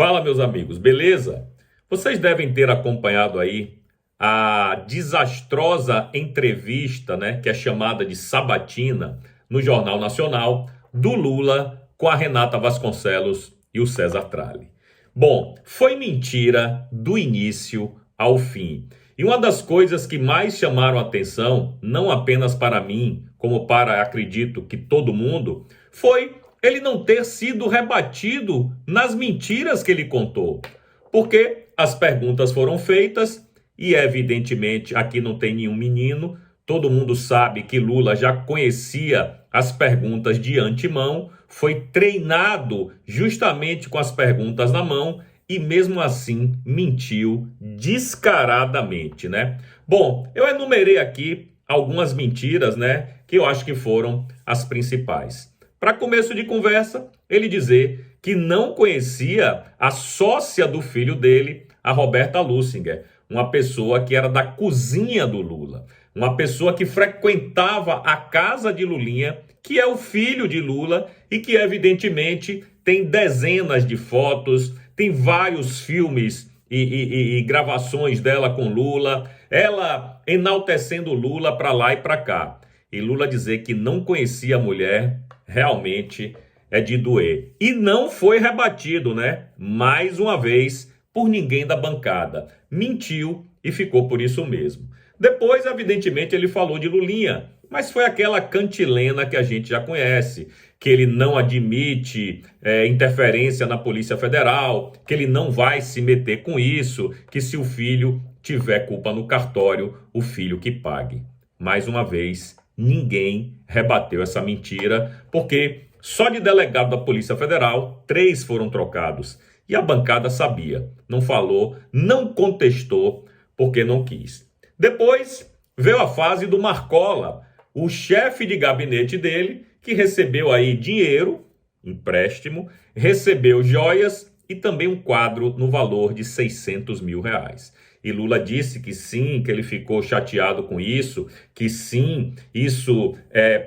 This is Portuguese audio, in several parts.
Fala, meus amigos, beleza? Vocês devem ter acompanhado aí a desastrosa entrevista, né, que é chamada de sabatina, no Jornal Nacional, do Lula com a Renata Vasconcelos e o César Tralli. Bom, foi mentira do início ao fim. E uma das coisas que mais chamaram a atenção, não apenas para mim, como para, acredito, que todo mundo, foi ele não ter sido rebatido nas mentiras que ele contou. Porque as perguntas foram feitas e, evidentemente, aqui não tem nenhum menino. Todo mundo sabe que Lula já conhecia as perguntas de antemão, foi treinado justamente com as perguntas na mão e mesmo assim mentiu descaradamente, né? Bom, eu enumerei aqui algumas mentiras, né, que eu acho que foram as principais. Para começo de conversa, ele dizer que não conhecia a sócia do filho dele, a Roberta Lussinger, uma pessoa que era da cozinha do Lula, uma pessoa que frequentava a casa de Lulinha, que é o filho de Lula e que evidentemente tem dezenas de fotos, tem vários filmes e gravações dela com Lula, ela enaltecendo Lula para lá e para cá. E Lula dizer que não conhecia a mulher, realmente é de doer. E não foi rebatido, né? Mais uma vez, por ninguém da bancada. Mentiu e ficou por isso mesmo. Depois, evidentemente, ele falou de Lulinha, mas foi aquela cantilena que a gente já conhece, que ele não admite interferência na Polícia Federal, que ele não vai se meter com isso, que se o filho tiver culpa no cartório, o filho que pague. Mais uma vez, ninguém rebateu essa mentira, porque só de delegado da Polícia Federal, 3 foram trocados. E a bancada sabia, não falou, não contestou, porque não quis. Depois veio a fase do Marcola, o chefe de gabinete dele, que recebeu aí dinheiro, empréstimo, recebeu joias e também um quadro no valor de 600 mil reais. E Lula disse que sim, que ele ficou chateado com isso, que sim, isso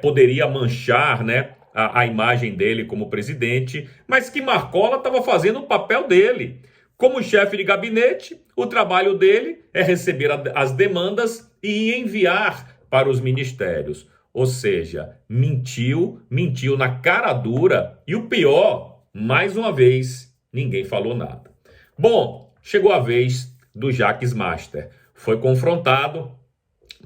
poderia manchar, né, a imagem dele como presidente, mas que Marcola estava fazendo o papel dele. Como chefe de gabinete, o trabalho dele é receber as demandas e enviar para os ministérios. Ou seja, mentiu na cara dura e o pior, mais uma vez, ninguém falou nada. Bom, chegou a vez do Jacques Master. Foi confrontado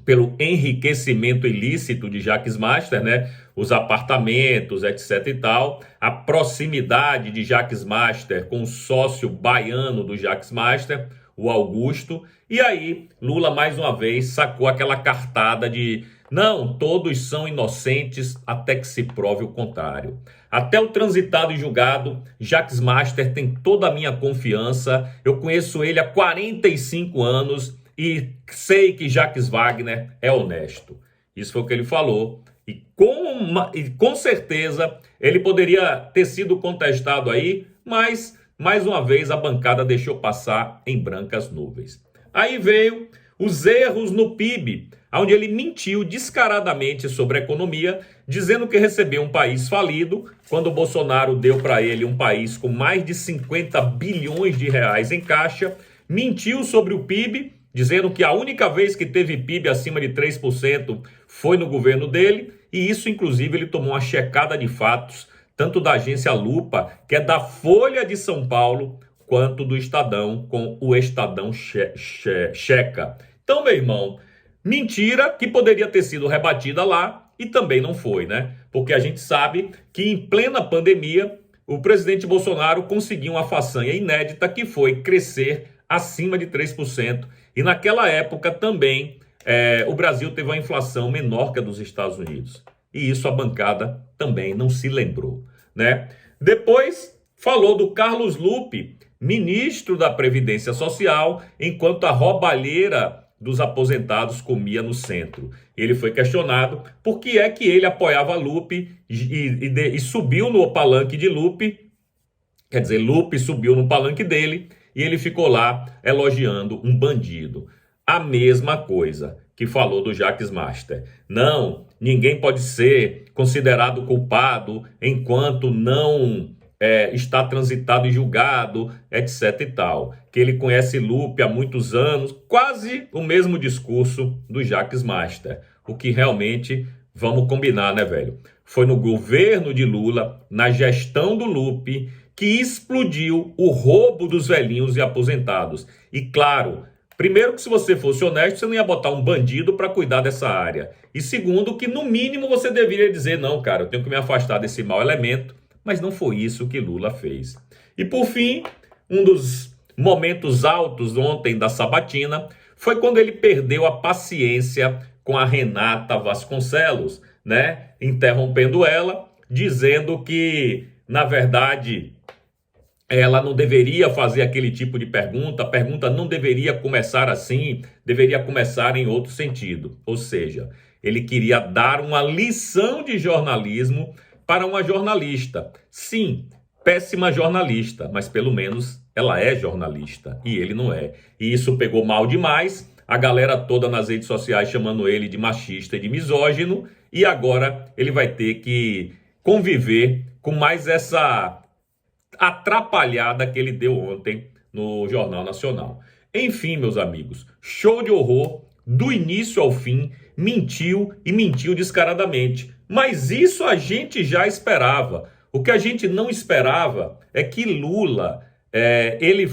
pelo enriquecimento ilícito de Jacques Master, né? Os apartamentos, etc e tal, a proximidade de Jacques Master com o sócio baiano do Jacques Master, o Augusto, e aí Lula mais uma vez sacou aquela cartada de não, todos são inocentes até que se prove o contrário. Até o transitado e julgado, Jacques Master tem toda a minha confiança, eu conheço ele há 45 anos, e sei que Jacques Wagner é honesto. Isso foi o que ele falou. E com certeza ele poderia ter sido contestado aí, mas mais uma vez a bancada deixou passar em brancas nuvens. Aí veio os erros no PIB, onde ele mentiu descaradamente sobre a economia, dizendo que recebeu um país falido, quando o Bolsonaro deu para ele um país com mais de 50 bilhões de reais em caixa, mentiu sobre o PIB, dizendo que a única vez que teve PIB acima de 3% foi no governo dele, e isso, inclusive, ele tomou uma checada de fatos, tanto da agência Lupa, que é da Folha de São Paulo, quanto do Estadão, com o Estadão Checa. Então, meu irmão, mentira que poderia ter sido rebatida lá e também não foi, né? Porque a gente sabe que em plena pandemia, o presidente Bolsonaro conseguiu uma façanha inédita que foi crescer acima de 3%. E naquela época também o Brasil teve uma inflação menor que a dos Estados Unidos. E isso a bancada também não se lembrou, né? Depois falou do Carlos Lupe, ministro da Previdência Social, enquanto a roubalheira dos aposentados comia no centro. Ele foi questionado por que é que ele apoiava Lupe e subiu no palanque de Lupe, quer dizer, Lupe subiu no palanque dele, e ele ficou lá elogiando um bandido. A mesma coisa que falou do Jacques Master. Não, ninguém pode ser considerado culpado enquanto não está transitado e julgado, etc e tal. Que ele conhece Lupe há muitos anos, quase o mesmo discurso do Jacques Master. O que realmente, vamos combinar, né, velho? Foi no governo de Lula, na gestão do Lupe, que explodiu o roubo dos velhinhos e aposentados. E claro, primeiro que se você fosse honesto, você não ia botar um bandido para cuidar dessa área. E segundo, que no mínimo você deveria dizer, não, cara, eu tenho que me afastar desse mau elemento. Mas não foi isso que Lula fez. E por fim, um dos momentos altos ontem da sabatina foi quando ele perdeu a paciência com a Renata Vasconcelos, né? Interrompendo ela, dizendo que, na verdade, ela não deveria fazer aquele tipo de pergunta, a pergunta não deveria começar assim, deveria começar em outro sentido. Ou seja, ele queria dar uma lição de jornalismo para uma jornalista. Sim, péssima jornalista, mas pelo menos ela é jornalista e ele não é. E isso pegou mal demais, a galera toda nas redes sociais chamando ele de machista e de misógino, e agora ele vai ter que conviver com mais essa atrapalhada que ele deu ontem no Jornal Nacional. Enfim, meus amigos, show de horror, do início ao fim, mentiu e mentiu descaradamente. Mas isso a gente já esperava. O que a gente não esperava é que Lula ele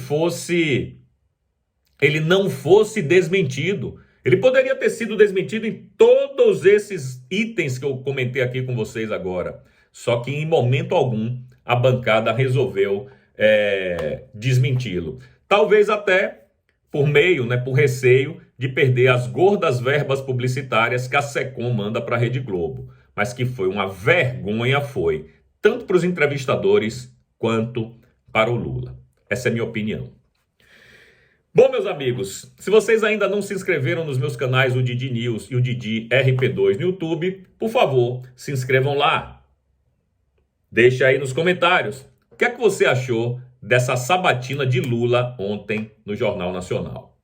não fosse desmentido. Ele poderia ter sido desmentido em todos esses itens que eu comentei aqui com vocês agora. Só que em momento algum a bancada resolveu desmenti-lo. Talvez até por meio, por receio de perder as gordas verbas publicitárias que a Secom manda para a Rede Globo. Mas que foi uma vergonha, tanto para os entrevistadores quanto para o Lula. Essa é a minha opinião. Bom, meus amigos, se vocês ainda não se inscreveram nos meus canais, o Didi News e o Didi RP2 no YouTube, por favor, se inscrevam lá. Deixa aí nos comentários o que é que você achou dessa sabatina de Lula ontem no Jornal Nacional.